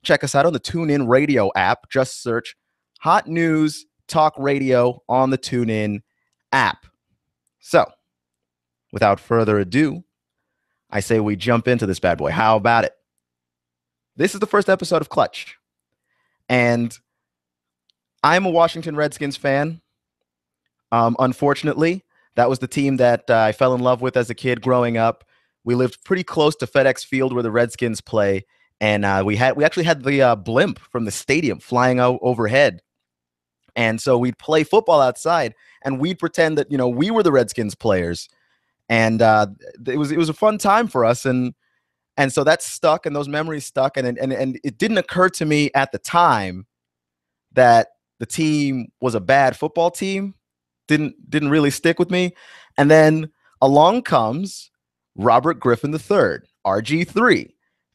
check us out on the TuneIn Radio app. Just search Hot News Talk Radio on the TuneIn app. So, without further ado, I say we jump into this bad boy. How about it? This is the first episode of Clutch. And I'm a Washington Redskins fan. Unfortunately, that was the team that I fell in love with as a kid growing up. We lived pretty close to FedEx Field where the Redskins play. And we actually had the blimp from the stadium flying overhead. And so we'd play football outside and we'd pretend that, we were the Redskins players. And it was a fun time for us. And so that stuck and those memories stuck. And it didn't occur to me at the time that the team was a bad football team. Didn't really stick with me. And then along comes Robert Griffin III, RG3.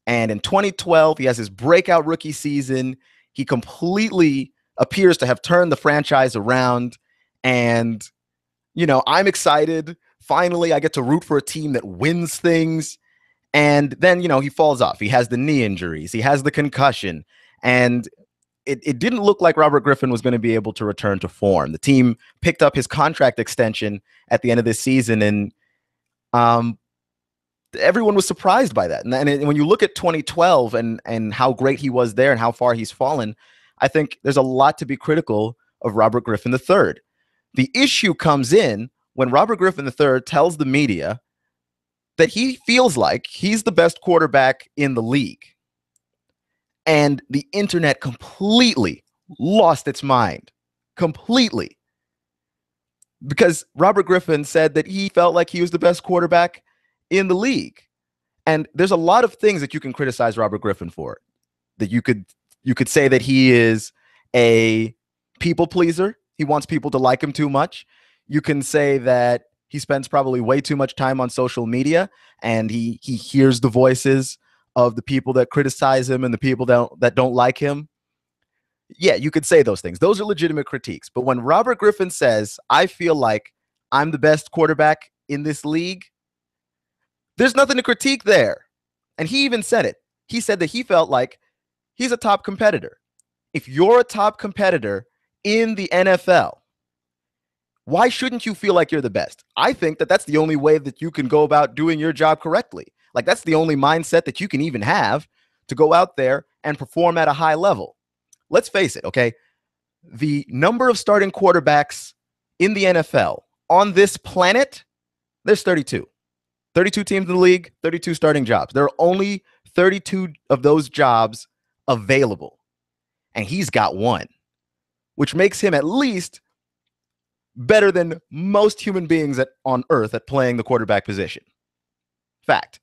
And in 2012, he has his breakout rookie season. He completely appears to have turned the franchise around. And, I'm excited. Finally, I get to root for a team that wins things. And then, he falls off. He has the knee injuries. He has the concussion. And it didn't look like Robert Griffin was going to be able to return to form. The team picked up his contract extension at the end of this season. And everyone was surprised by that. And when you look at 2012 and how great he was there and how far he's fallen, I think there's a lot to be critical of Robert Griffin III. The issue comes in when Robert Griffin III tells the media that he feels like he's the best quarterback in the league. And the internet completely lost its mind. Completely. Because Robert Griffin said that he felt like he was the best quarterback in the league. And there's a lot of things that you can criticize Robert Griffin for. That you could say that he is a people pleaser. He wants people to like him too much. You can say that he spends probably way too much time on social media and he hears the voices of the people that criticize him and the people that don't like him. Yeah, you could say those things. Those are legitimate critiques. But when Robert Griffin says, I feel like I'm the best quarterback in this league, there's nothing to critique there. And he even said it. He said that he felt like he's a top competitor. If you're a top competitor in the NFL, why shouldn't you feel like you're the best? I think that that's the only way that you can go about doing your job correctly. Like that's the only mindset that you can even have to go out there and perform at a high level. Let's face it, okay? The number of starting quarterbacks in the NFL on this planet, there's 32. 32 teams in the league, 32 starting jobs. There are only 32 of those jobs available. And he's got one, which makes him at least better than most human beings on earth at playing the quarterback position. Fact.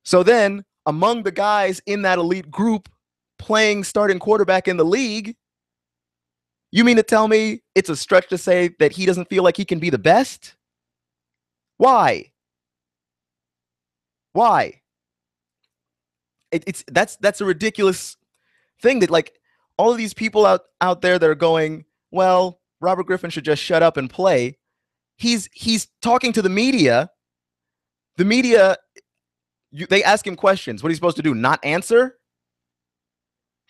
So then, among the guys in that elite group playing starting quarterback in the league, you mean to tell me it's a stretch to say that he doesn't feel like he can be the best? Why? Why? That's a ridiculous thing that like all of these people out there that are going, well, Robert Griffin should just shut up and play. He's talking to the media. The media, they ask him questions. What are you supposed to do? Not answer?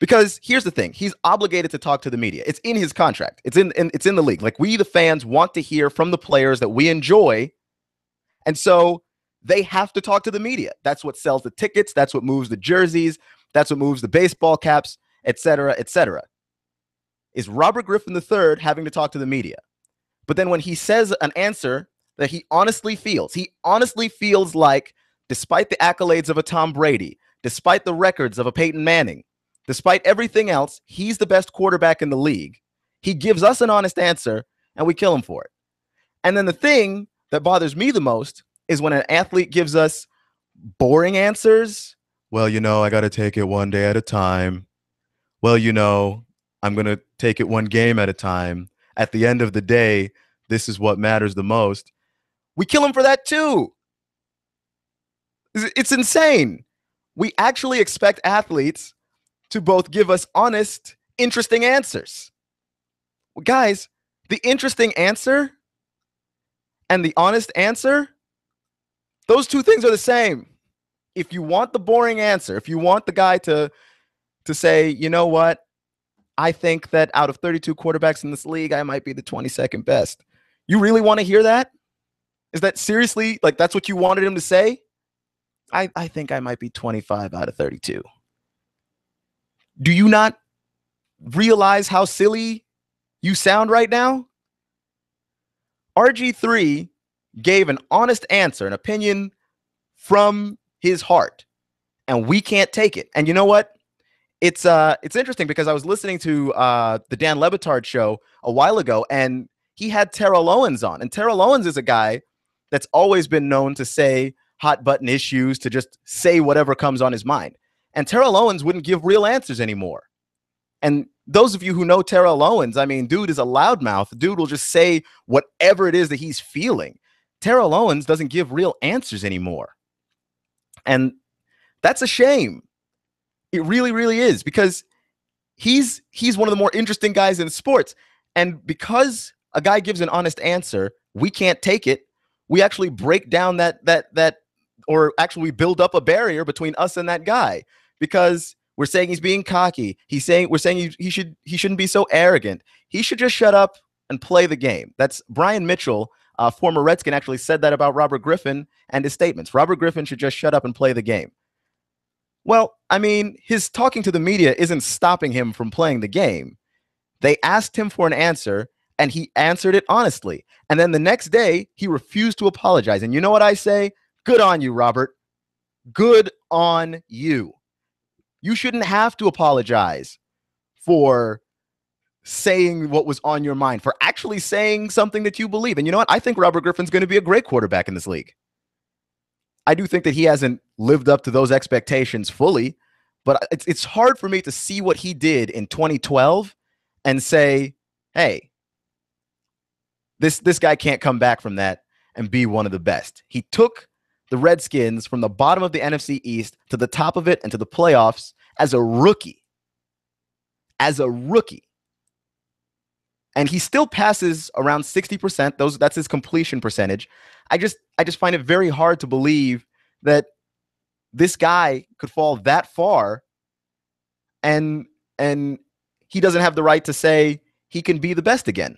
Because here's the thing. He's obligated to talk to the media. It's in his contract. It's in the league. Like we, the fans, want to hear from the players that we enjoy. And so they have to talk to the media. That's what sells the tickets. That's what moves the jerseys. That's what moves the baseball caps, et cetera, et cetera. Is Robert Griffin III having to talk to the media. But then when he says an answer that he honestly feels like despite the accolades of a Tom Brady, despite the records of a Peyton Manning, despite everything else, he's the best quarterback in the league. He gives us an honest answer and we kill him for it. And then the thing that bothers me the most is when an athlete gives us boring answers. Well, I got to take it one day at a time. Well, I'm going to take it one game at a time. At the end of the day, this is what matters the most. We kill him for that too. It's insane. We actually expect athletes to both give us honest, interesting answers. Well, guys, the interesting answer and the honest answer, those two things are the same. If you want the boring answer, if you want the guy to to say, you know what? I think that out of 32 quarterbacks in this league, I might be the 22nd best. You really want to hear that? Is that seriously, like, that's what you wanted him to say? I think I might be 25 out of 32. Do you not realize how silly you sound right now? RG3 gave an honest answer, an opinion from his heart, and we can't take it. And you know what? It's interesting because I was listening to the Dan Le Batard show a while ago, and he had Terrell Owens on. And Terrell Owens is a guy that's always been known to say hot button issues, to just say whatever comes on his mind. And Terrell Owens wouldn't give real answers anymore. And those of you who know Terrell Owens, I mean, dude is a loudmouth. Dude will just say whatever it is that he's feeling. Terrell Owens doesn't give real answers anymore. And that's a shame. It really, really is, because he's one of the more interesting guys in sports. And because a guy gives an honest answer, we can't take it. We actually break down or actually we build up a barrier between us and that guy, because we're saying he's being cocky. We're saying he shouldn't be so arrogant. He should just shut up and play the game. That's Brian Mitchell, former Redskin, actually said that about Robert Griffin and his statements. Robert Griffin should just shut up and play the game. Well, I mean, his talking to the media isn't stopping him from playing the game. They asked him for an answer, and he answered it honestly. And then the next day, he refused to apologize. And you know what I say? Good on you, Robert. Good on you. You shouldn't have to apologize for saying what was on your mind, for actually saying something that you believe. And you know what? I think Robert Griffin's going to be a great quarterback in this league. I do think that he hasn't lived up to those expectations fully, but it's hard for me to see what he did in 2012 and say, hey, this guy can't come back from that and be one of the best. He took the Redskins from the bottom of the NFC East to the top of it and to the playoffs as a rookie. As a rookie. And he still passes around 60%. That's his completion percentage. I just find it very hard to believe that this guy could fall that far, and he doesn't have the right to say he can be the best again.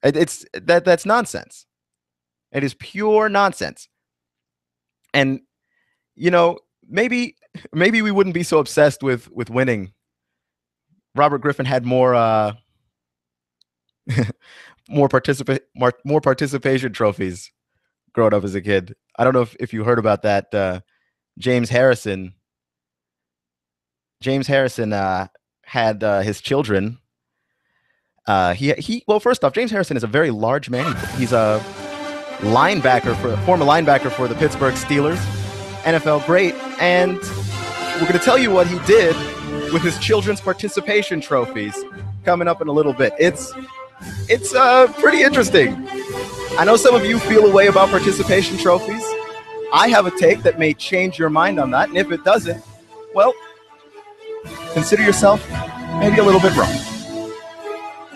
That's nonsense. It is pure nonsense. And you know, maybe we wouldn't be so obsessed with winning. Robert Griffin had more more participation trophies growing up as a kid. I don't know if you heard about that. James Harrison had his children. Well, first off, James Harrison is a very large man. He's a former linebacker for the Pittsburgh Steelers, NFL great. And we're going to tell you what he did with his children's participation trophies coming up in a little bit. It's pretty interesting. I know some of you feel a way about participation trophies. I have a take that may change your mind on that. And if it doesn't, well, consider yourself maybe a little bit wrong.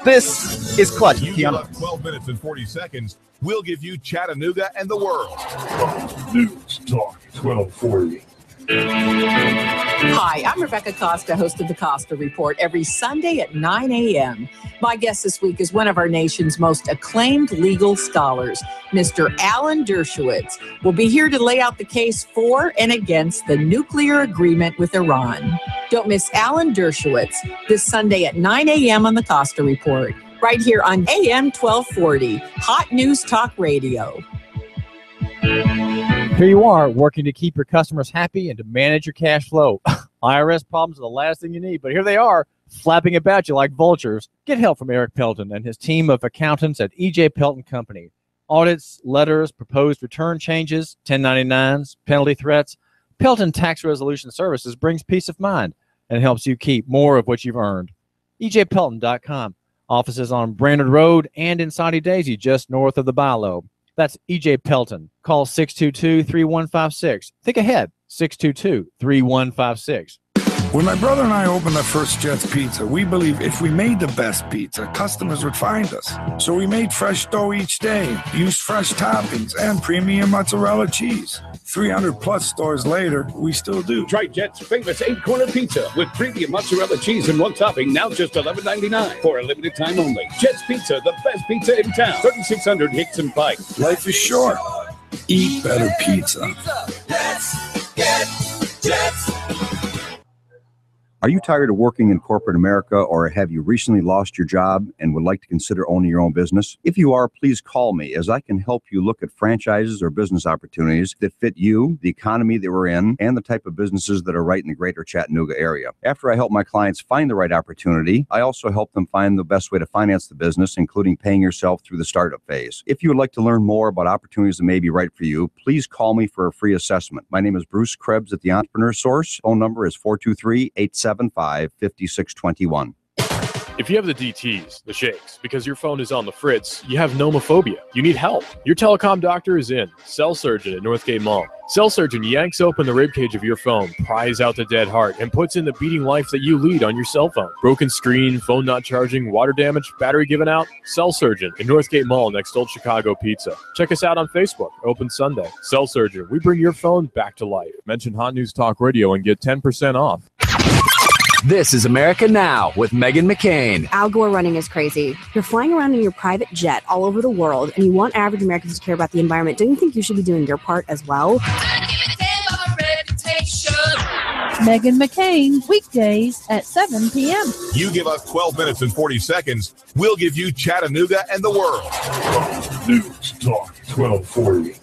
This is Clutch. You give up 12 minutes and 40 seconds. We'll give you Chattanooga and the world. Fox News Talk 1240. Hi, I'm Rebecca Costa, host of the Costa Report, every Sunday at 9 a.m. My guest this week is one of our nation's most acclaimed legal scholars, Mr. Alan Dershowitz. We'll be here to lay out the case for and against the nuclear agreement with Iran. Don't miss Alan Dershowitz this Sunday at 9 a.m. on the Costa Report, right here on AM 1240, Hot News Talk Radio. Here you are, working to keep your customers happy and to manage your cash flow. IRS problems are the last thing you need, but here they are, flapping about you like vultures. Get help from Eric Pelton and his team of accountants at E.J. Pelton Company. Audits, letters, proposed return changes, 1099s, penalty threats. Pelton Tax Resolution Services brings peace of mind and helps you keep more of what you've earned. EJPelton.com. Offices on Brandon Road and in Saudi Daisy, just north of the Bilo. That's E.J. Pelton. Call 622-3156. Think ahead, 622-3156. When my brother and I opened our first Jets Pizza, we believed if we made the best pizza, customers would find us. So we made fresh dough each day, used fresh toppings, and premium mozzarella cheese. 300 plus stores later, we still do. Try Jet's famous 8-corner pizza with premium mozzarella cheese and one topping, now just $11.99 for a limited time only. Jet's Pizza, the best pizza in town. 3600 Hickson Pike. Life is short. Eat better pizza. Let's get Jets. Are you tired of working in corporate America, or have you recently lost your job and would like to consider owning your own business? If you are, please call me, as I can help you look at franchises or business opportunities that fit you, the economy that we're in, and the type of businesses that are right in the greater Chattanooga area. After I help my clients find the right opportunity, I also help them find the best way to finance the business, including paying yourself through the startup phase. If you would like to learn more about opportunities that may be right for you, please call me for a free assessment. My name is Bruce Krebs at the Entrepreneur Source. Phone number is 423-875-5621. If you have the DTs, the shakes, because your phone is on the fritz, you have nomophobia. You need help. Your telecom doctor is in. Cell Surgeon at Northgate Mall. Cell Surgeon yanks open the ribcage of your phone, pries out the dead heart, and puts in the beating life that you lead on your cell phone. Broken screen, phone not charging, water damage, battery given out? Cell Surgeon at Northgate Mall next Old Chicago Pizza. Check us out on Facebook. Open Sunday. Cell Surgeon. We bring your phone back to life. Mention Hot News Talk Radio and get 10% off. This is America Now with Meghan McCain. Al Gore running is crazy. You're flying around in your private jet all over the world, and you want average Americans to care about the environment. Don't you think you should be doing your part as well? Meghan McCain, weekdays at 7 p.m. You give us 12 minutes and 40 seconds, we'll give you Chattanooga and the world. News Talk 1240.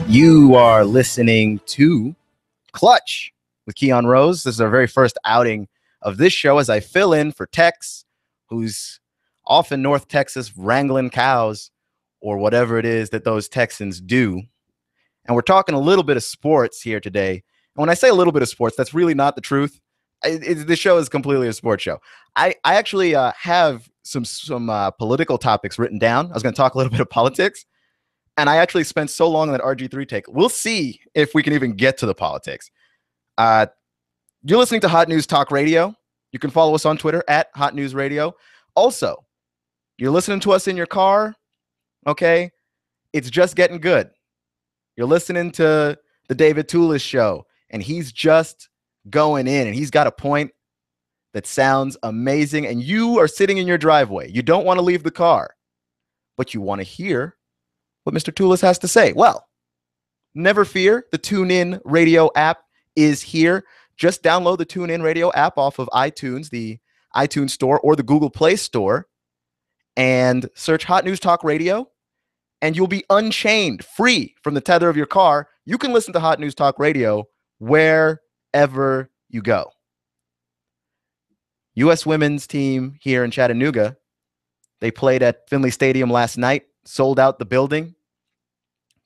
You are listening to Clutch with Keon Rose. This is our very first outing of this show as I fill in for Tex, who's off in North Texas wrangling cows or whatever it is that those Texans do. And we're talking a little bit of sports here today. And when I say a little bit of sports, that's really not the truth. The show is completely a sports show. I actually have some political topics written down. I was going to talk a little bit of politics. And I actually spent so long on that RG3 take. We'll see if we can even get to the politics. You're listening to Hot News Talk Radio. You can follow us on Twitter at Hot News Radio. Also, you're listening to us in your car, okay? It's just getting good. You're listening to the David Tulis show, and he's just going in, and he's got a point that sounds amazing, and you are sitting in your driveway. You don't want to leave the car, but you want to hear what Mr. Tulis has to say. Well, never fear. The TuneIn Radio app is here. Just download the TuneIn Radio app off of iTunes, the iTunes Store, or the Google Play Store, and search Hot News Talk Radio, and you'll be unchained, free from the tether of your car. You can listen to Hot News Talk Radio wherever you go. U.S. women's team here in Chattanooga, they played at Finley Stadium last night, sold out the building.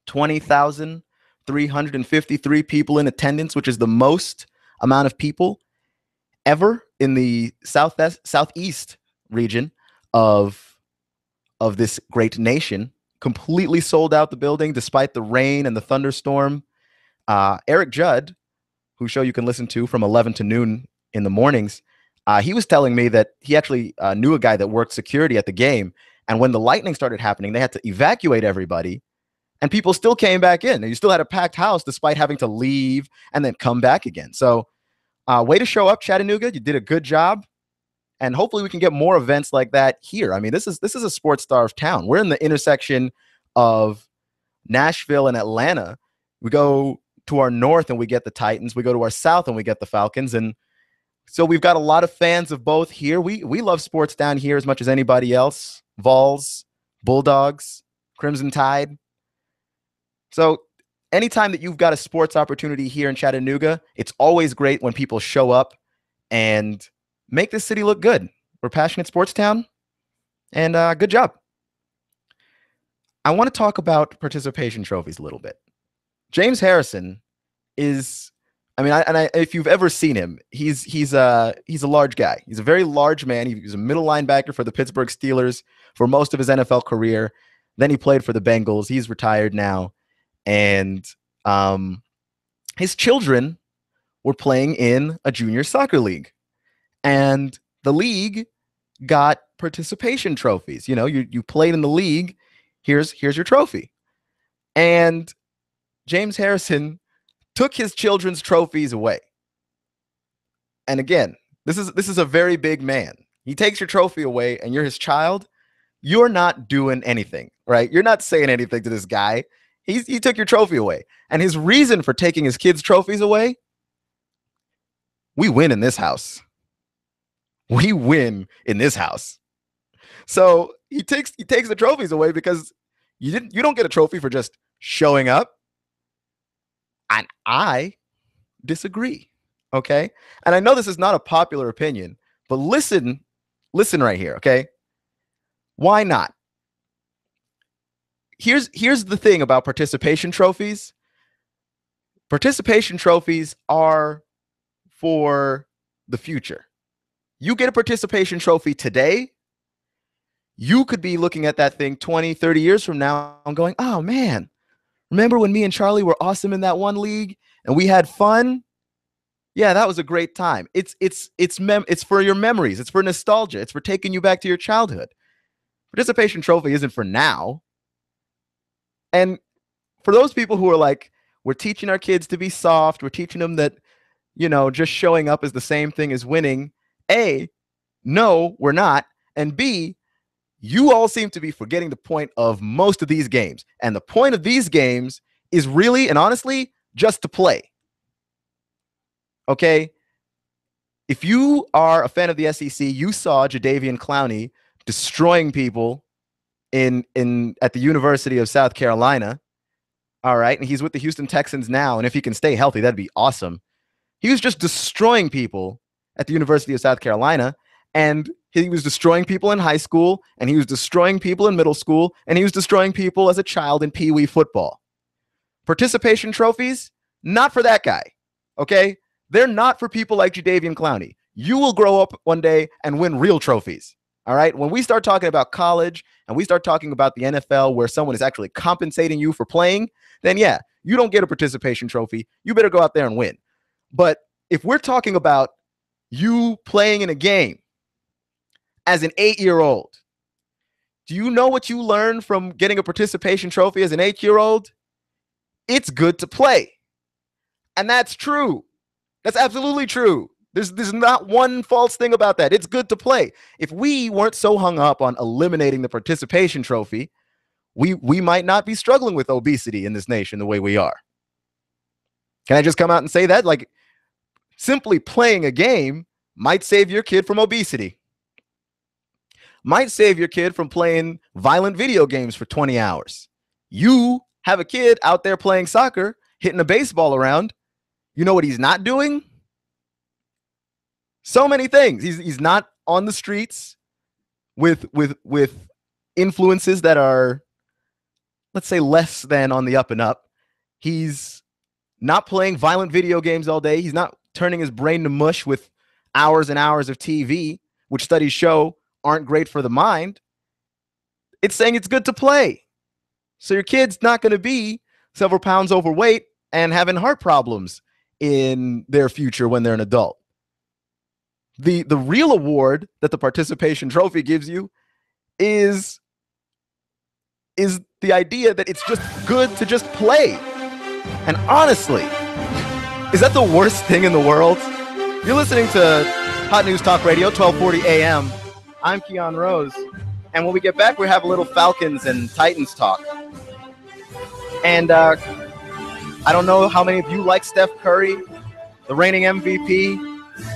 20,353 people in attendance, which is the most amount of people ever in the southeast region of this great nation. Completely sold out the building despite the rain and the thunderstorm. Eric Judd, whose show you can listen to from 11 to noon in the mornings, he was telling me that he actually knew a guy that worked security at the game. And when the lightning started happening, they had to evacuate everybody. And people still came back in. And you still had a packed house despite having to leave and then come back again. So way to show up, Chattanooga. You did a good job. And hopefully we can get more events like that here. I mean, this is a sports starved town. We're in the intersection of Nashville and Atlanta. We go to our north and we get the Titans. We go to our south and we get the Falcons. And so we've got a lot of fans of both here. We love sports down here as much as anybody else. Vols, Bulldogs, Crimson Tide. So anytime that you've got a sports opportunity here in Chattanooga, it's always great when people show up and make this city look good. We're a passionate sports town, and good job. I want to talk about participation trophies a little bit. James Harrison is, if you've ever seen him, he's a large guy. He's a very large man. He was a middle linebacker for the Pittsburgh Steelers for most of his NFL career. Then he played for the Bengals. He's retired now. And his children were playing in a junior soccer league. And the league got participation trophies. You know, you played in the league. Here's your trophy. And James Harrison took his children's trophies away. And again, this is a very big man. He takes your trophy away and you're his child. You're not doing anything, right? You're not saying anything to this guy. He took your trophy away. And his reason for taking his kids' trophies away, we win in this house. We win in this house. So he takes the trophies away because you don't get a trophy for just showing up. And I disagree. Okay? And I know this is not a popular opinion, but listen right here, okay? Why not? Here's the thing about participation trophies. Participation trophies are for the future. You get a participation trophy today, you could be looking at that thing 20, 30 years from now and going, oh man, remember when me and Charlie were awesome in that one league and we had fun? Yeah, that was a great time. It's for your memories. It's for nostalgia. It's for taking you back to your childhood. Participation trophy isn't for now. And for those people who are like, we're teaching our kids to be soft, we're teaching them that, you know, just showing up is the same thing as winning. A, no, we're not. And B, you all seem to be forgetting the point of most of these games. And the point of these games is really and honestly just to play. Okay? If you are a fan of the SEC, you saw Jadeveon Clowney destroying people at the University of South Carolina. All right. And he's with the Houston Texans now. And if he can stay healthy, that'd be awesome. He was just destroying people at the University of South Carolina. And he was destroying people in high school. And he was destroying people in middle school. And he was destroying people as a child in Pee Wee football. Participation trophies, not for that guy. Okay. They're not for people like Jadeveon Clowney. You will grow up one day and win real trophies. All right. When we start talking about college and we start talking about the NFL where someone is actually compensating you for playing, then yeah, you don't get a participation trophy. You better go out there and win. But if we're talking about you playing in a game as an 8-year-old, do you know what you learned from getting a participation trophy as an 8-year-old? It's good to play. And that's true. That's absolutely true. There's not one false thing about that. It's good to play. If we weren't so hung up on eliminating the participation trophy, we might not be struggling with obesity in this nation the way we are. Can I just come out and say that? Like, simply playing a game might save your kid from obesity. Might save your kid from playing violent video games for 20 hours. You have a kid out there playing soccer, hitting a baseball around. You know what he's not doing? So many things. He's not on the streets with influences that are, let's say, less than on the up and up. He's not playing violent video games all day. He's not turning his brain to mush with hours and hours of TV, which studies show aren't great for the mind. It's saying it's good to play. So your kid's not going to be several pounds overweight and having heart problems in their future when they're an adult. The real award that the participation trophy gives you is the idea that it's just good to just play. And honestly, is that the worst thing in the world? You're listening to Hot News Talk Radio, 1240 AM. I'm Keon Rose. And when we get back, we have a little Falcons and Titans talk. And I don't know how many of you like Steph Curry, the reigning MVP,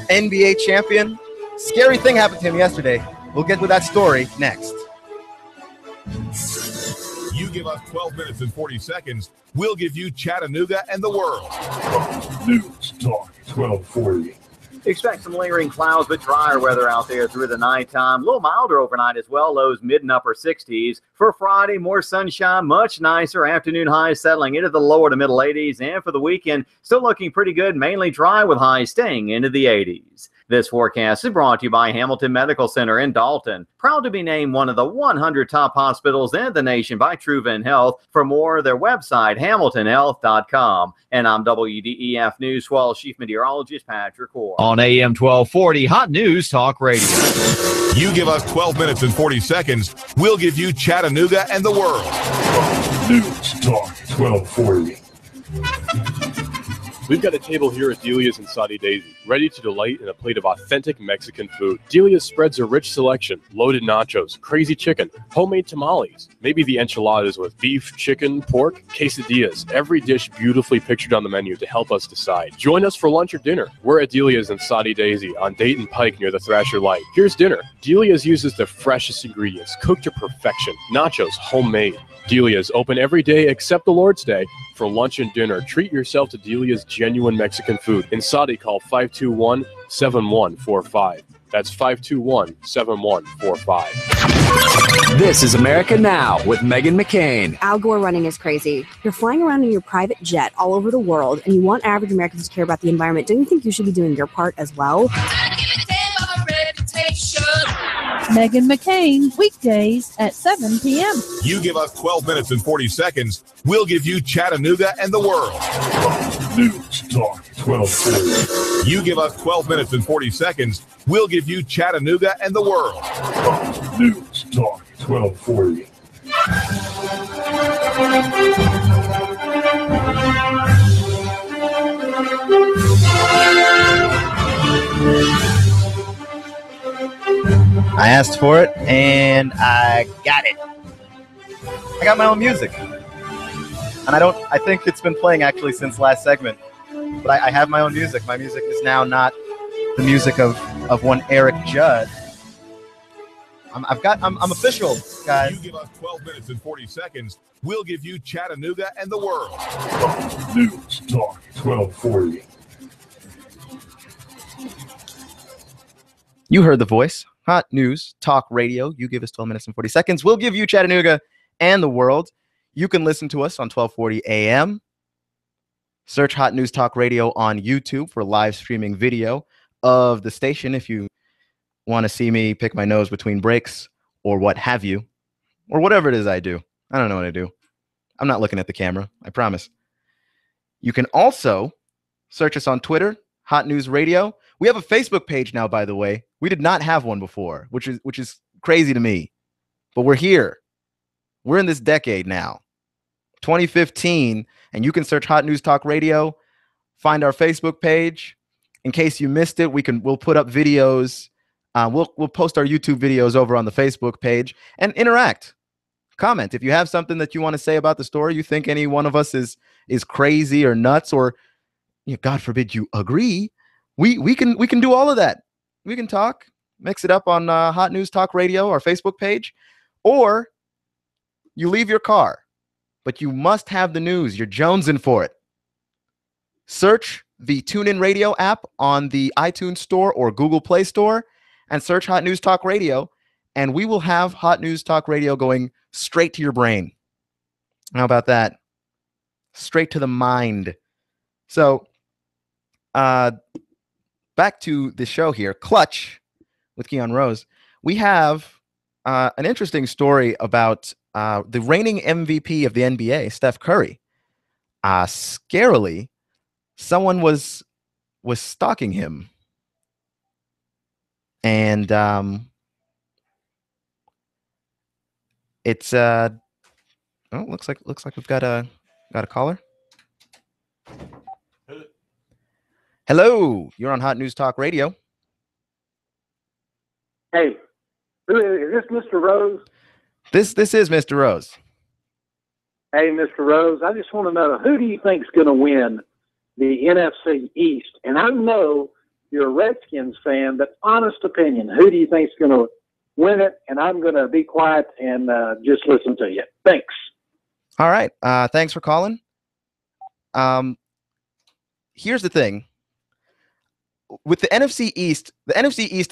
NBA champion. Scary thing happened to him yesterday. We'll get to that story next. You give us 12 minutes and 40 seconds, we'll give you Chattanooga and the world. Fox News Talk 1240. Expect some lingering clouds, but drier weather out there through the nighttime. A little milder overnight as well. Lows mid and upper 60s. For Friday, more sunshine, much nicer. Afternoon highs settling into the lower to middle 80s. And for the weekend, still looking pretty good, mainly dry with highs staying into the 80s. This forecast is brought to you by Hamilton Medical Center in Dalton. Proud to be named one of the 100 top hospitals in the nation by TrueVent Health. For more, their website, hamiltonhealth.com. And I'm WDEF News 12 Chief Meteorologist Patrick Orr. On AM 1240, Hot News Talk Radio. You give us 12 minutes and 40 seconds, we'll give you Chattanooga and the world. News Talk 1240. We've got a table here at Delia's and Saudi Daisy, ready to delight in a plate of authentic Mexican food. Delia's spreads a rich selection: loaded nachos, crazy chicken, homemade tamales, maybe the enchiladas with beef, chicken, pork, quesadillas. Every dish beautifully pictured on the menu to help us decide. Join us for lunch or dinner. We're at Delia's and Saudi Daisy on Dayton Pike near the Thrasher Light. Here's dinner. Delia's uses the freshest ingredients, cooked to perfection. Nachos, homemade. Delia's open every day except the Lord's Day. For lunch and dinner, treat yourself to Delia's genuine Mexican food. In Saudi, call 521-7145. That's 521-7145. This is America Now with Megan McCain. Al Gore running is crazy. You're flying around in your private jet all over the world, and you want average Americans to care about the environment. Don't you think you should be doing your part as well? Megan McCain, weekdays at 7 p.m. You give us 12 minutes and 40 seconds, we'll give you Chattanooga and the world. News Talk 1240. You give us 12 minutes and 40 seconds, we'll give you Chattanooga and the world. News Talk 1240. I asked for it, and I got it. I got my own music. And I think it's been playing actually since last segment. But I have my own music. My music is now not the music of one Eric Judd. I'm official, guys. You give us 12 minutes and 40 seconds, we'll give you Chattanooga and the world. News Talk 1240. You heard the voice. Hot News Talk Radio. You give us 12 minutes and 40 seconds. We'll give you Chattanooga and the world. You can listen to us on 1240 AM. Search Hot News Talk Radio on YouTube for live streaming video of the station if you want to see me pick my nose between breaks or what have you, or whatever it is I do. I don't know what I do. I'm not looking at the camera, I promise. You can also search us on Twitter, Hot News Radio. We have a Facebook page now, by the way. We did not have one before, which is crazy to me. But we're here. We're in this decade now, 2015, and you can search Hot News Talk Radio, find our Facebook page. In case you missed it, we'll put up videos. We'll post our YouTube videos over on the Facebook page and interact. Comment if you have something that you want to say about the story. You think any one of us is crazy or nuts, or God forbid you agree. We can do all of that. We can talk, mix it up on Hot News Talk Radio, our Facebook page, or you leave your car, but you must have the news. You're jonesing for it. Search the TuneIn Radio app on the iTunes Store or Google Play Store and search Hot News Talk Radio, and we will have Hot News Talk Radio going straight to your brain. How about that? Straight to the mind. So, back to the show here, Clutch with Keon Rose. We have an interesting story about the reigning MVP of the NBA, Steph Curry. Scarily, someone was stalking him, and it's looks like we've got a caller. Hello, you're on Hot News Talk Radio. Hey, is this Mr. Rose? This is Mr. Rose. Hey, Mr. Rose, I just want to know, who do you think's going to win the NFC East? And I know you're a Redskins fan, but honest opinion, who do you think's going to win it? And I'm going to be quiet and just listen to you. Thanks. All right. Thanks for calling. Here's the thing. with the NFC East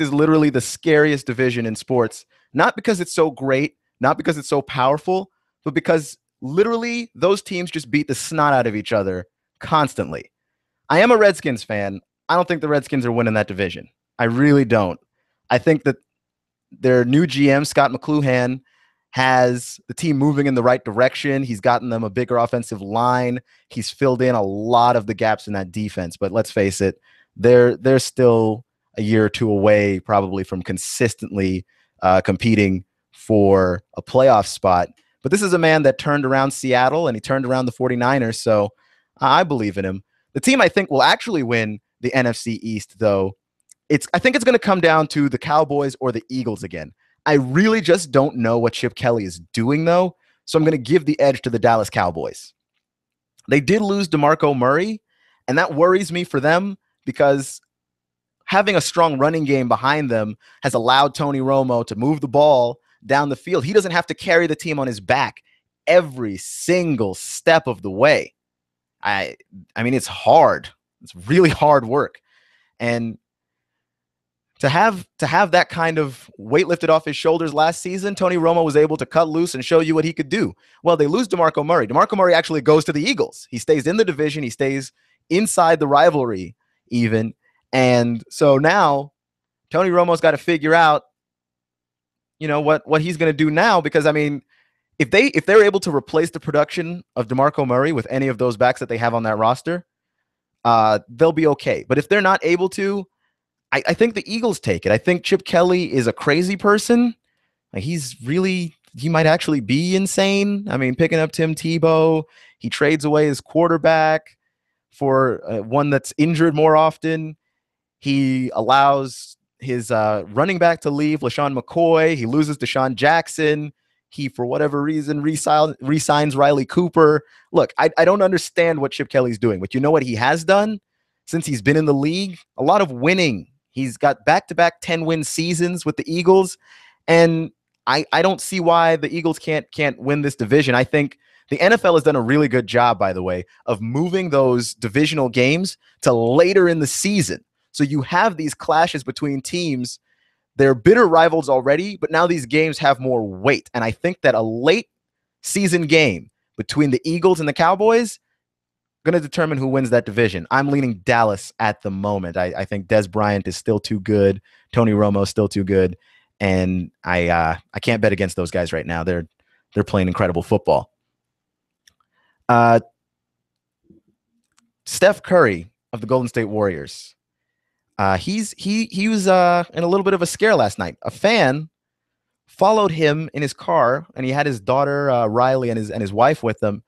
is literally the scariest division in sports, not because it's so great, not because it's so powerful, but because literally those teams just beat the snot out of each other constantly. I am a Redskins fan. I don't think the Redskins are winning that division. I really don't. I think that their new GM, Scott McCluhan, has the team moving in the right direction. He's gotten them a bigger offensive line. He's filled in a lot of the gaps in that defense. But let's face it, they're still a year or two away probably from consistently competing for a playoff spot. But this is a man that turned around Seattle and he turned around the 49ers. So I believe in him. The team I think will actually win the NFC East, though, I think it's going to come down to the Cowboys or the Eagles again. I really just don't know what Chip Kelly is doing, though, so I'm going to give the edge to the Dallas Cowboys. They did lose DeMarco Murray, and that worries me for them because having a strong running game behind them has allowed Tony Romo to move the ball down the field. He doesn't have to carry the team on his back every single step of the way. I mean, it's hard. It's really hard work. And to have that kind of weight lifted off his shoulders last season, Tony Romo was able to cut loose and show you what he could do. Well, they lose DeMarco Murray. DeMarco Murray actually goes to the Eagles. He stays in the division. He stays inside the rivalry even. And so now Tony Romo's got to figure out, what he's going to do now, because I mean, if they're able to replace the production of DeMarco Murray with any of those backs that they have on that roster, they'll be okay. But if they're not able to, I think the Eagles take it. I think Chip Kelly is a crazy person. He might actually be insane. I mean, picking up Tim Tebow, he trades away his quarterback for one that's injured more often. He allows his running back to leave, LaShawn McCoy. He loses Deshaun Jackson. He, for whatever reason, re-signs Riley Cooper. Look, I don't understand what Chip Kelly's doing, but you know what he has done since he's been in the league? A lot of winning. He's got back-to-back 10-win seasons with the Eagles, and I don't see why the Eagles can't win this division. I think the NFL has done a really good job, by the way, of moving those divisional games to later in the season. So you have these clashes between teams. They're bitter rivals already, but now these games have more weight. And I think that a late season game between the Eagles and the Cowboys going to determine who wins that division. I'm leaning Dallas at the moment. I think Des Bryant is still too good. Tony Romo is still too good. And I can't bet against those guys right now. They're playing incredible football. Steph Curry of the Golden State Warriors. He was in a little bit of a scare last night. A fan followed him in his car, and he had his daughter Riley and his wife with him.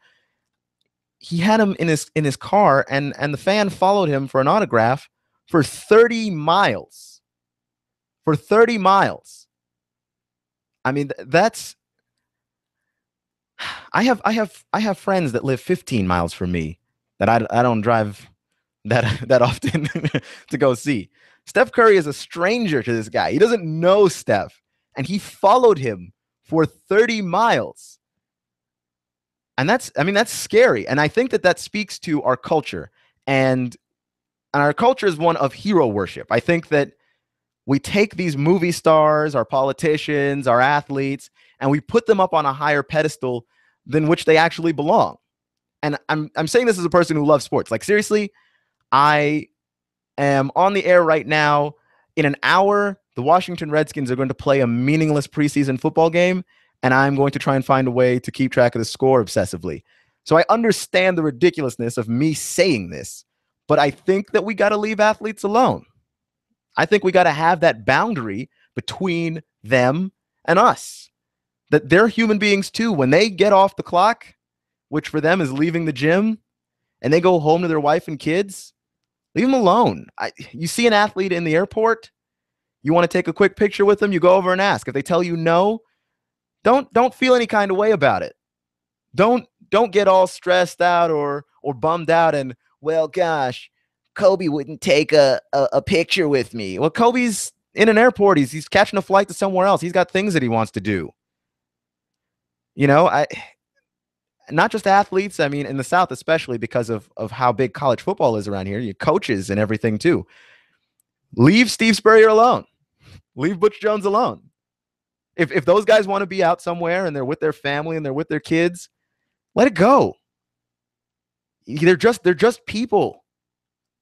He had him in his car, and the fan followed him for an autograph for 30 miles. For 30 miles. I mean, that's. I have friends that live 15 miles from me that I don't drive that often to go see. Steph Curry is a stranger to this guy. He doesn't know Steph, and he followed him for 30 miles. And that's scary. And I think that speaks to our culture, and our culture is one of hero worship. I think that we take these movie stars, our politicians, our athletes, and we put them up on a higher pedestal than which they actually belong. And I'm saying this as a person who loves sports. Like, seriously, I am on the air right now. In an hour, the Washington Redskins are going to play a meaningless preseason football game, and I'm going to try and find a way to keep track of the score obsessively. So I understand the ridiculousness of me saying this, but I think that we got to leave athletes alone. I think we got to have that boundary between them and us, that they're human beings too. When they get off the clock, which for them is leaving the gym, and they go home to their wife and kids, leave them alone. You see an athlete in the airport, you want to take a quick picture with them, you go over and ask. If they tell you no, don't feel any kind of way about it. Don't get all stressed out or bummed out and, well, gosh, Kobe wouldn't take a picture with me. Well, Kobe's in an airport. He's catching a flight to somewhere else. He's got things that he wants to do. Not just athletes. I mean, in the South, especially because of how big college football is around here, you coaches and everything too. Leave Steve Spurrier alone. Leave Butch Jones alone. If those guys want to be out somewhere and they're with their family and they're with their kids, let it go. They're just people.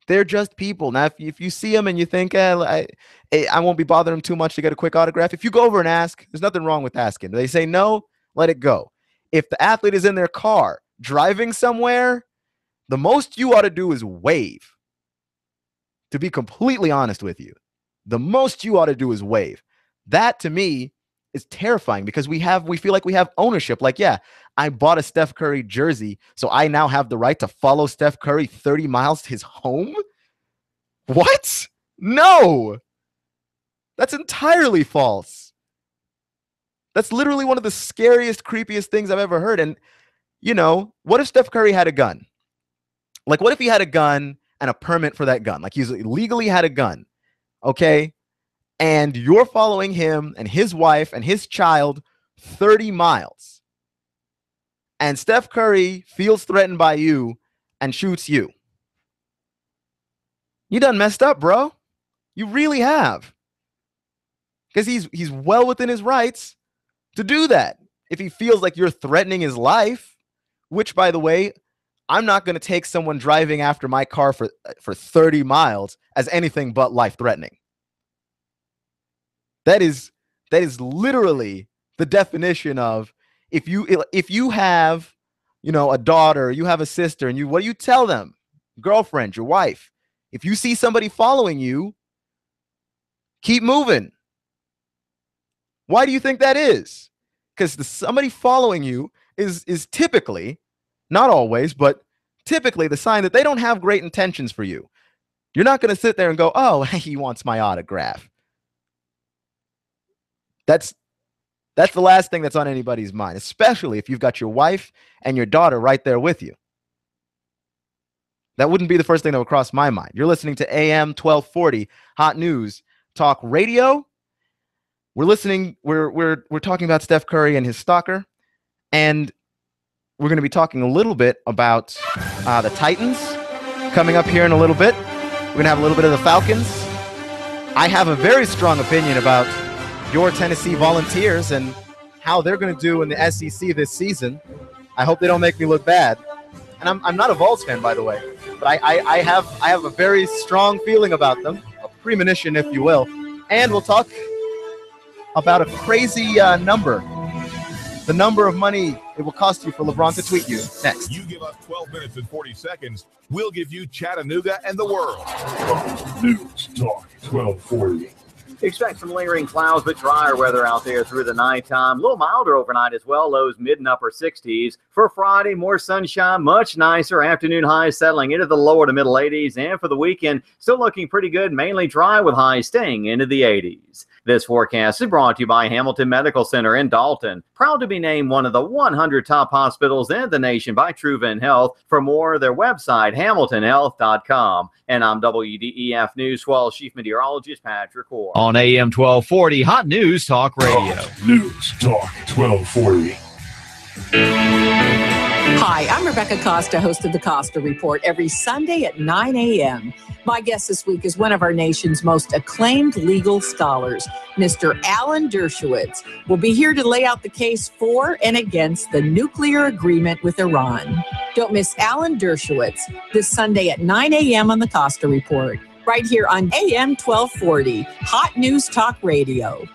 They're just people. Now, if you see them and you think, I won't be bothering them too much to get a quick autograph, if you go over and ask, there's nothing wrong with asking. They say no, let it go. If the athlete is in their car driving somewhere, the most you ought to do is wave. To be completely honest with you, the most you ought to do is wave. That, to me, is terrifying because we feel like we have ownership. Like, yeah, I bought a Steph Curry jersey, so I now have the right to follow Steph Curry 30 miles to his home? What? No. That's entirely false. That's literally one of the scariest, creepiest things I've ever heard. And, what if Steph Curry had a gun? Like, what if he had a gun and a permit for that gun? Like, he's legally had a gun, okay? And you're following him and his wife and his child 30 miles. And Steph Curry feels threatened by you and shoots you. You done messed up, bro. You really have. Because he's well within his rights to do that. If he feels like you're threatening his life, which, by the way, I'm not going to take someone driving after my car for 30 miles as anything but life-threatening. That is literally the definition of if you have, a daughter, you have a sister, and what do you tell them? Girlfriend, your wife. If you see somebody following you, keep moving. Why do you think that is? Because somebody following you is typically, not always, but typically the sign that they don't have great intentions for you. You're not going to sit there and go, oh, he wants my autograph. That's the last thing that's on anybody's mind, especially if you've got your wife and your daughter right there with you. That wouldn't be the first thing that would cross my mind. You're listening to AM 1240 Hot News Talk Radio. We're talking about Steph Curry and his stalker, and we're going to be talking a little bit about the Titans coming up here in a little bit. We're going to have a little bit of the Falcons. I have a very strong opinion about your Tennessee Volunteers and how they're going to do in the SEC this season. I hope they don't make me look bad. And I'm not a Vols fan, by the way, but I have a very strong feeling about them, a premonition, if you will. And we'll talk about a crazy number, the number of money it will cost you for LeBron to tweet you. Next. You give us 12 minutes and 40 seconds, we'll give you Chattanooga and the world. News Talk 1240. Expect some lingering clouds, but drier weather out there through the nighttime. A little milder overnight as well. Lows mid and upper 60s. For Friday, more sunshine, much nicer. Afternoon highs settling into the lower to middle 80s. And for the weekend, still looking pretty good, mainly dry with highs staying into the 80s. This forecast is brought to you by Hamilton Medical Center in Dalton. Proud to be named one of the 100 top hospitals in the nation by TrueVen Health. For more, their website, hamiltonhealth.com. And I'm WDEF News 12 Chief Meteorologist Patrick Orr. On AM 1240, Hot News Talk Radio. Hot News Talk 1240. Hi, I'm Rebecca Costa, host of the Costa Report, every Sunday at 9 a.m. My guest this week is one of our nation's most acclaimed legal scholars, Mr. Alan Dershowitz. Will be here to lay out the case for and against the nuclear agreement with Iran. Don't miss Alan Dershowitz this Sunday at 9 a.m. on the Costa Report, right here on AM 1240, Hot News Talk Radio.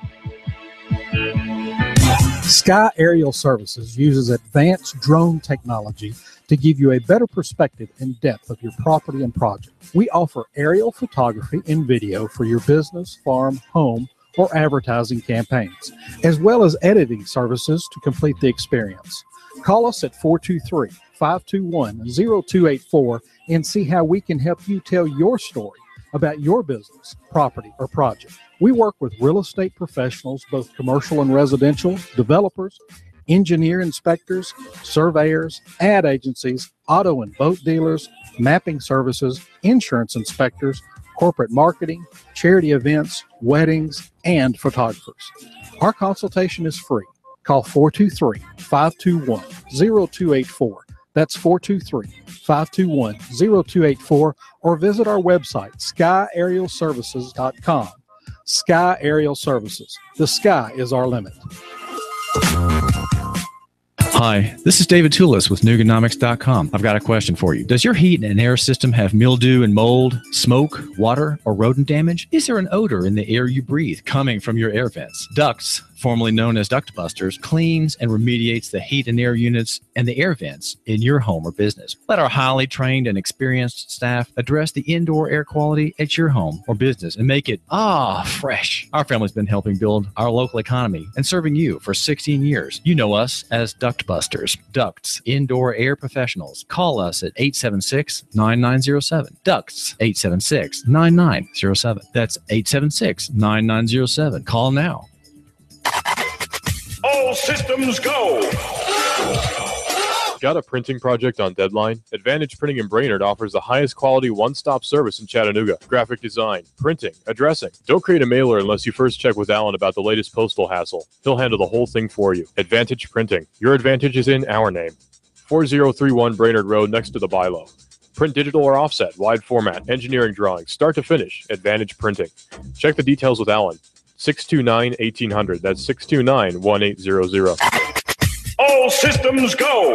Sky Aerial Services uses advanced drone technology to give you a better perspective and depth of your property and project. We offer aerial photography and video for your business, farm, home, or advertising campaigns, as well as editing services to complete the experience. Call us at 423-521-0284 and see how we can help you tell your story about your business, property, or project. We work with real estate professionals, both commercial and residential, developers, engineer inspectors, surveyors, ad agencies, auto and boat dealers, mapping services, insurance inspectors, corporate marketing, charity events, weddings, and photographers. Our consultation is free. Call 423-521-0284. That's 423-521-0284, or visit our website, skyaerialservices.com. Sky Aerial Services. The sky is our limit. Hi, this is David Tulis with Nooganomics.com. I've got a question for you. Does your heat and air system have mildew and mold, smoke, water, or rodent damage? Is there an odor in the air you breathe coming from your air vents? Ducts, formerly known as Duct Busters, cleans and remediates the heat and air units and the air vents in your home or business. Let our highly trained and experienced staff address the indoor air quality at your home or business and make it, fresh. Our family's been helping build our local economy and serving you for 16 years. You know us as Duct Busters. Ducts, indoor air professionals. Call us at 876-9907. Ducts, 876-9907. That's 876-9907. Call now. All systems go. Got a printing project on deadline? Advantage Printing in Brainerd offers the highest quality one-stop service in Chattanooga. Graphic design, printing, addressing. Don't create a mailer unless you first check with Alan about the latest postal hassle. He'll handle the whole thing for you. Advantage Printing. Your advantage is in our name. 4031 Brainerd Road next to the Bilo. Print digital or offset, wide format, engineering drawings, start to finish. Advantage Printing. Check the details with Alan. 629-1800. That's 629-1800. All systems go.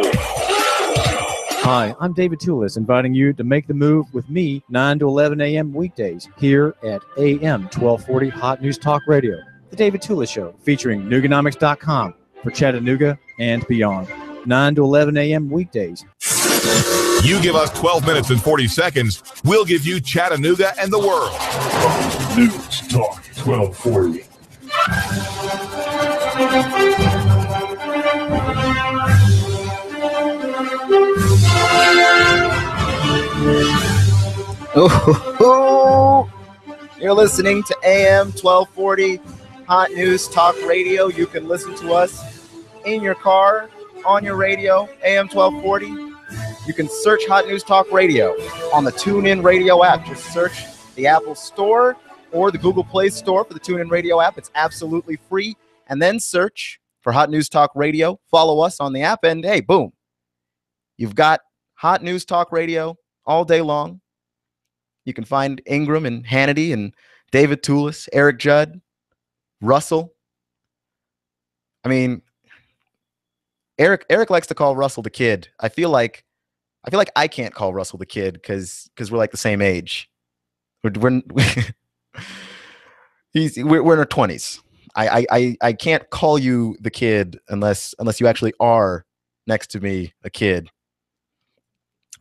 Hi, I'm David Tulis, inviting you to make the move with me 9 to 11 a.m. weekdays here at AM 1240 Hot News Talk Radio. The David Tulis Show, featuring Nooganomics.com for Chattanooga and beyond. 9 to 11 a.m. weekdays. You give us 12 minutes and 40 seconds, we'll give you Chattanooga and the world. News Talk 1240. Oh, you're listening to AM 1240 Hot News Talk Radio. You can listen to us in your car, on your radio, AM 1240. You can search Hot News Talk Radio on the TuneIn Radio app. Just search the Apple Store or the Google Play Store for the TuneIn Radio app. It's absolutely free. And then search for Hot News Talk Radio. Follow us on the app, and hey, boom. You've got Hot News Talk Radio all day long. You can find Ingraham and Hannity and David Tulis, Eric Judd, Russell. I mean, Eric likes to call Russell the kid. I feel like I can't call Russell the kid because we're like the same age. We're in our 20s. I can't call you the kid unless you actually are next to me a kid.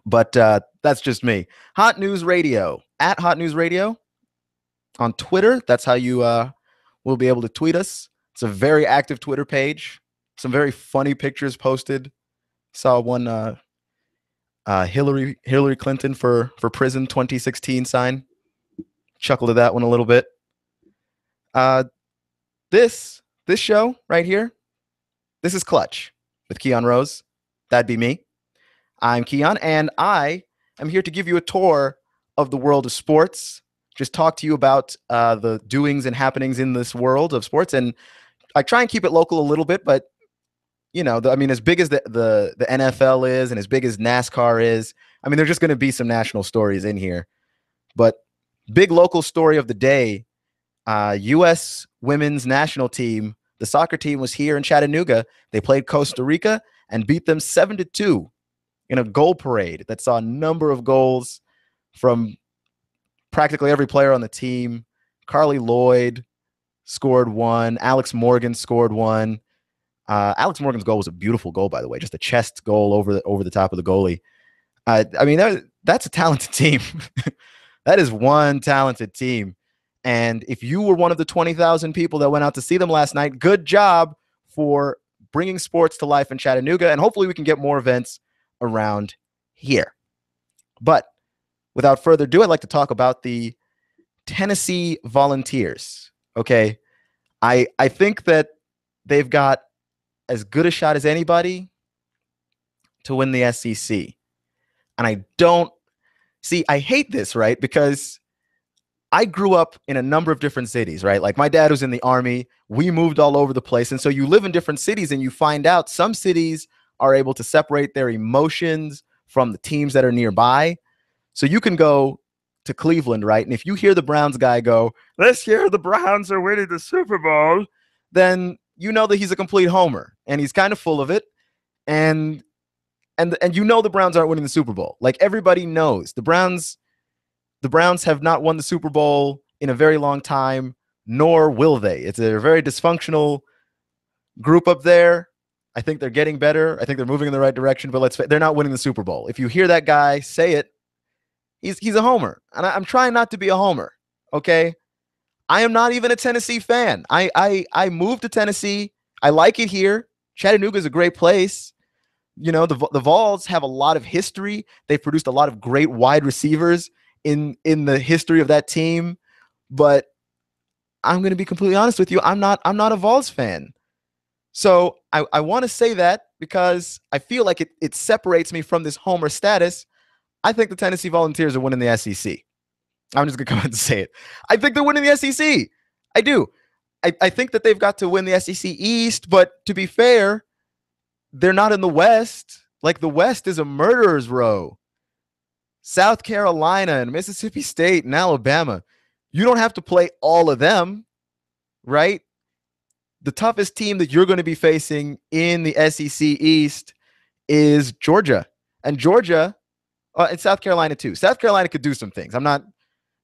But that's just me. Hot News Radio, at Hot News Radio on Twitter. That's how you will be able to tweet us. It's a very active Twitter page. Some very funny pictures posted. Saw one Hillary Clinton for prison 2016 sign. Chuckled at that one a little bit. This show right here, this is Clutch with Keon Rose. That'd be me. I'm Keon, and I am here to give you a tour of the world of sports. Just talk to you about the doings and happenings in this world of sports, and I try and keep it local a little bit. But you know, as big as the NFL is, and as big as NASCAR is, I mean, there's just going to be some national stories in here. But big local story of the day: U.S. women's national team, the soccer team, was here in Chattanooga. They played Costa Rica and beat them 7-2. In a goal parade that saw a number of goals from practically every player on the team. Carly Lloyd scored one. Alex Morgan scored one. Alex Morgan's goal was a beautiful goal, by the way, just a chest goal over the top of the goalie. I mean, that's a talented team. That is one talented team. And if you were one of the 20,000 people that went out to see them last night, good job for bringing sports to life in Chattanooga. And hopefully we can get more events around here. But without further ado, I'd like to talk about the Tennessee Volunteers. Okay, I think that they've got as good a shot as anybody to win the SEC. And I hate this, right? Because I grew up in a number of different cities, right? Like my dad was in the Army. We moved all over the place. And so you live in different cities and you find out some cities are able to separate their emotions from the teams that are nearby. So you can go to Cleveland, right? And if you hear the Browns guy go, "This year the Browns are winning the Super Bowl," then you know that he's a complete homer and he's kind of full of it. And you know the Browns aren't winning the Super Bowl. Like, everybody knows the Browns have not won the Super Bowl in a very long time, nor will they. It's a very dysfunctional group up there. I think they're getting better. I think they're moving in the right direction, but they're not winning the Super Bowl. If you hear that guy say it, he's a homer. And I'm trying not to be a homer, okay? I am not even a Tennessee fan. I moved to Tennessee. I like it here. Chattanooga is a great place. You know, the Vols have a lot of history. They've produced a lot of great wide receivers in the history of that team. But I'm going to be completely honest with you. I'm not a Vols fan. So I want to say that because I feel like it separates me from this homer status. I think the Tennessee Volunteers are winning the SEC. I'm just going to come out and say it. I think they're winning the SEC. I do. I think that they've got to win the SEC East, but to be fair, they're not in the West. Like, the West is a murderer's row. South Carolina and Mississippi State and Alabama. You don't have to play all of them, right? The toughest team that you're going to be facing in the SEC East is Georgia. And Georgia, and South Carolina too. South Carolina could do some things. I'm not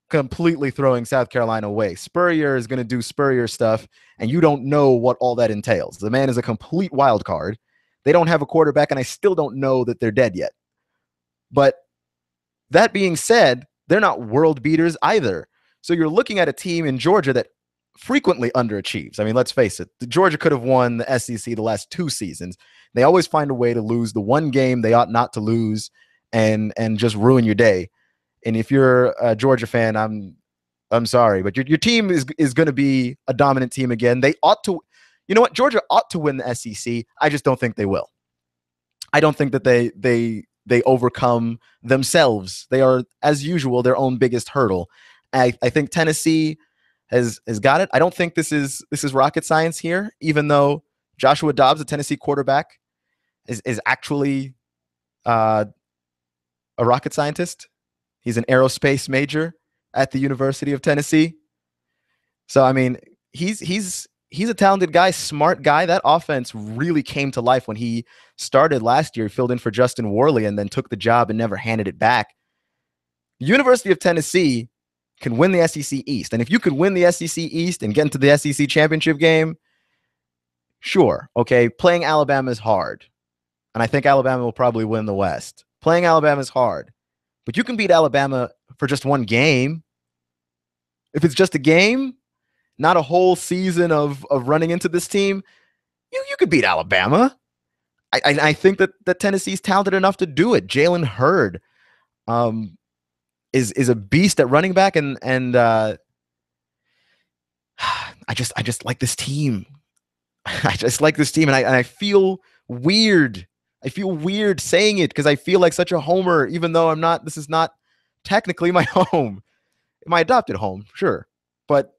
completely throwing South Carolina away. Spurrier is going to do Spurrier stuff, and you don't know what all that entails. The man is a complete wild card. They don't have a quarterback, and I still don't know that they're dead yet. But that being said, they're not world beaters either. So you're looking at a team in Georgia that frequently underachieves. I mean, let's face it. Georgia could have won the SEC the last 2 seasons. They always find a way to lose the one game they ought not to lose and just ruin your day. And if you're a Georgia fan, I'm sorry, but your team is going to be a dominant team again. They ought to. You know what? Georgia ought to win the SEC. I just don't think they will. I don't think that they overcome themselves. They are, as usual, their own biggest hurdle. I think Tennessee has got it. I don't think this is rocket science here, even though Joshua Dobbs, the Tennessee quarterback, is actually a rocket scientist. He's an aerospace major at the University of Tennessee. So, I mean, he's a talented guy, smart guy. That offense really came to life when he started last year. He filled in for Justin Worley and then took the job and never handed it back. The University of Tennessee can win the SEC East. And if you could win the SEC East and get into the SEC championship game, sure, okay, playing Alabama is hard. And I think Alabama will probably win the West. Playing Alabama is hard. But you can beat Alabama for just one game. If it's just a game, not a whole season of running into this team, you could beat Alabama. I think that Tennessee's talented enough to do it. Jalen Hurd is a beast at running back, and I just like this team. I just like this team, and I feel weird. I feel weird saying it because I feel like such a homer, even though I'm not. This is not technically my home, my adopted home, sure, but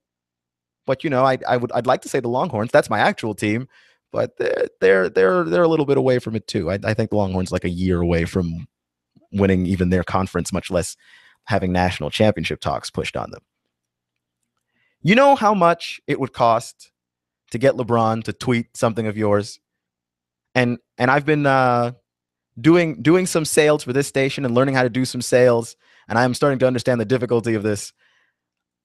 you know, I'd like to say the Longhorns. That's my actual team, but they're a little bit away from it too. I think the Longhorns like a year away from winning even their conference, much less having national championship talks pushed on them. You know how much it would cost to get LeBron to tweet something of yours? And I've been doing some sales for this station and learning how to do some sales, and I'm starting to understand the difficulty of this.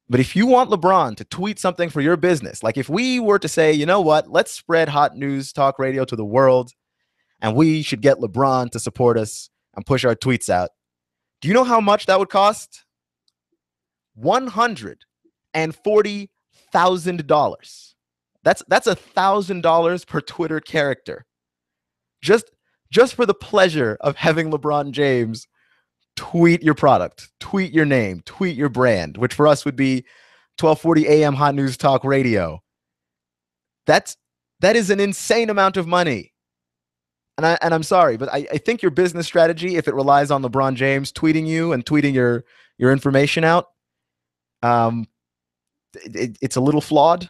But if you want LeBron to tweet something for your business, like if we were to say, you know what, let's spread hot news talk radio to the world, and we should get LeBron to support us and push our tweets out. Do you know how much that would cost? $140,000. That's $1,000 per Twitter character. Just for the pleasure of having LeBron James tweet your product, tweet your name, tweet your brand, which for us would be 1240 AM Hot News Talk Radio. That is an insane amount of money. And I'm sorry, but I think your business strategy, if it relies on LeBron James tweeting you and tweeting your information out, it's a little flawed.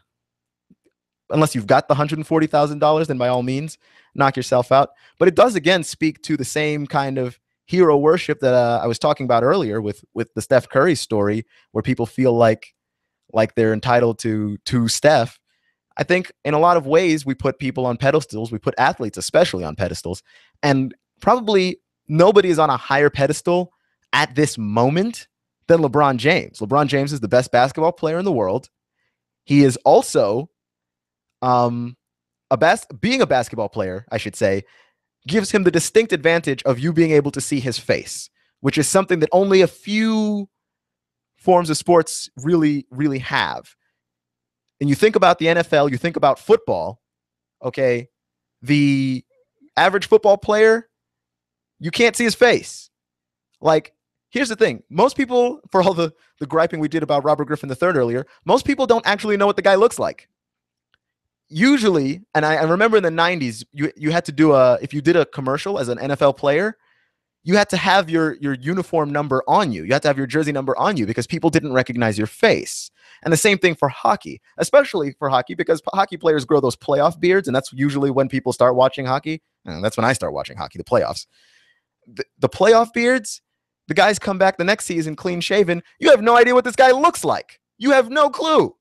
unless you've got the $140,000, then by all means, knock yourself out. But it does, again, speak to the same kind of hero worship that I was talking about earlier with the Steph Curry story, where people feel like they're entitled to Steph. I think in a lot of ways we put people on pedestals. We put athletes especially on pedestals. And probably nobody is on a higher pedestal at this moment than LeBron James. LeBron James is the best basketball player in the world. He is also being a basketball player, I should say, gives him the distinct advantage of you being able to see his face, which is something that only a few forms of sports really, really have. And you think about the NFL, you think about football, okay? The average football player, you can't see his face. Like, here's the thing. Most people, for all the griping we did about Robert Griffin III earlier, most people don't actually know what the guy looks like. Usually, and I remember in the 90s, you had to do if you did a commercial as an NFL player, you had to have your uniform number on you. You had to have your jersey number on you because people didn't recognize your face. And the same thing for hockey, especially for hockey, because hockey players grow those playoff beards, and that's usually when people start watching hockey. And that's when I start watching hockey, the playoffs. The playoff beards, the guys come back the next season clean shaven. You have no idea what this guy looks like. You have no clue.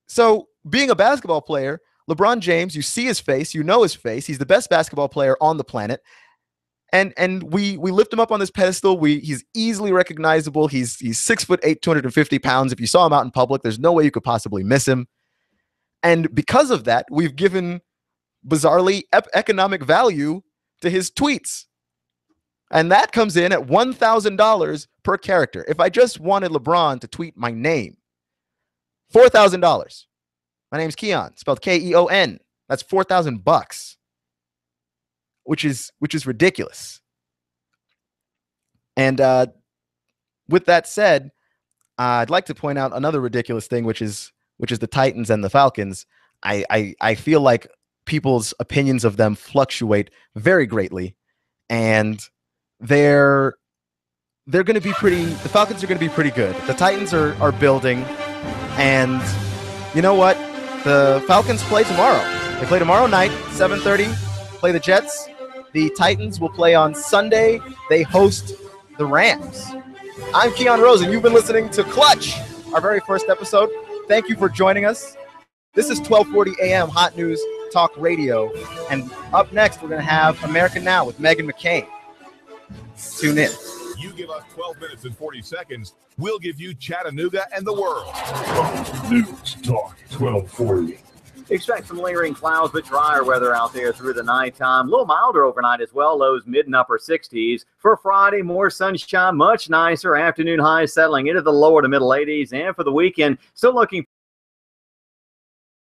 So being a basketball player, LeBron James, you see his face, you know his face. He's the best basketball player on the planet. And we lift him up on this pedestal. He's easily recognizable. He's 6'8", 250 pounds. If you saw him out in public, there's no way you could possibly miss him. And because of that, we've given bizarrely economic value to his tweets. And that comes in at $1,000 per character. If I just wanted LeBron to tweet my name, $4,000. My name's Keon, spelled Keon. That's $4,000. Which is ridiculous. And with that said, I'd like to point out another ridiculous thing, which is the Titans and the Falcons. I feel like people's opinions of them fluctuate very greatly, and they're going to be pretty. The Falcons are going to be pretty good. The Titans are building, and you know what? The Falcons play tomorrow. They play tomorrow night, 7:30. Play the Jets. The Titans will play on Sunday. They host the Rams. I'm Keon Rose, and you've been listening to Clutch, our very first episode. Thank you for joining us. This is 1240 AM Hot News Talk Radio. And up next, we're going to have American Now with Meghan McCain. Tune in. You give us 12 minutes and 40 seconds, we'll give you Chattanooga and the world. News Talk 1240. Expect some lingering clouds, but drier weather out there through the nighttime. A little milder overnight as well. Lows mid and upper 60s. For Friday, more sunshine, much nicer. Afternoon highs settling into the lower to middle 80s. And for the weekend, still looking